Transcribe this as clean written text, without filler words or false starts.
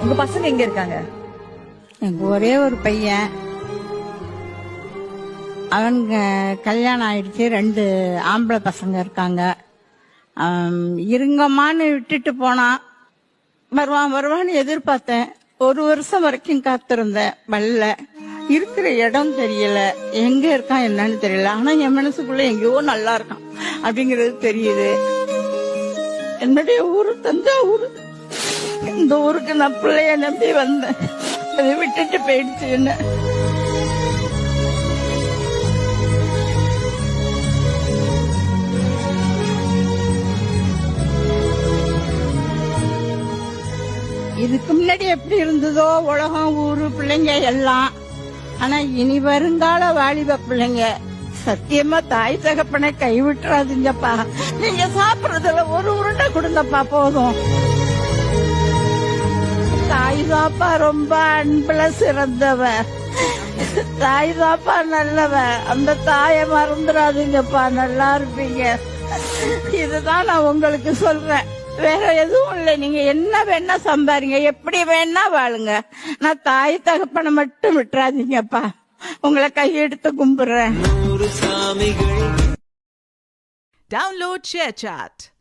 உங்க பசங்க எங்க இருக்காங்க? எனக்கு ஒரே ஒரு பையன். அவனுக்கு கல்யாணம் ஆயிடுச்சு. 2 ஆம்பளை பசங்க இருக்காங்க. இருங்கம்மான்னு விட்டுட்டு போனான். வருவான்னு எதிர்பார்த்தேன். 1 வருஷம் வரைக்கும் காத்திருந்தேன். வரல. இருக்கிற இடம் தெரியல, எங்க இருக்கான் என்னன்னு தெரியல. ஆனா என் மனசுக்குள்ள எங்கேயோ நல்லா இருக்கான் அப்படிங்கிறது தெரியுது. என்னுடைய ஊரு தஞ்சாவூர். இந்த ஊருக்கு நான் பிள்ளைய நம்பி வந்தேன். அதை விட்டுட்டு போயிடுச்சு என்ன. இதுக்கு முன்னாடி எப்படி இருந்ததோ உலகம், ஊரு, பிள்ளைங்க எல்லாம். ஆனா இனி வருங்கால வாலிப பிள்ளைங்க சத்தியமா தாய் தகப்பனை கைவிட்டுறாதீங்கப்பா. நீங்க சாப்பிடுறதுல ஒரு உருண்டை கொடுங்கப்பா போதும். தாய் தாப்பா ரொம்ப அன்புல சிறந்தவ. தாய் தாப்பா நல்லவ. அந்த தாயை மறந்துடாதீங்கப்பா, நல்லா இருப்பீங்க. இதுதான் நான் உங்களுக்கு சொல்றேன். வேற எதுவும் இல்லை. நீங்க என்ன வேணா சம்பாரிங்க, எப்படி வேணா வாழுங்க. நான் தாய் தகப்பனை மட்டும் விட்டுறாதீங்கப்பா. உங்களை கையெடுத்து கும்பிடுறேன். Download ShareChat.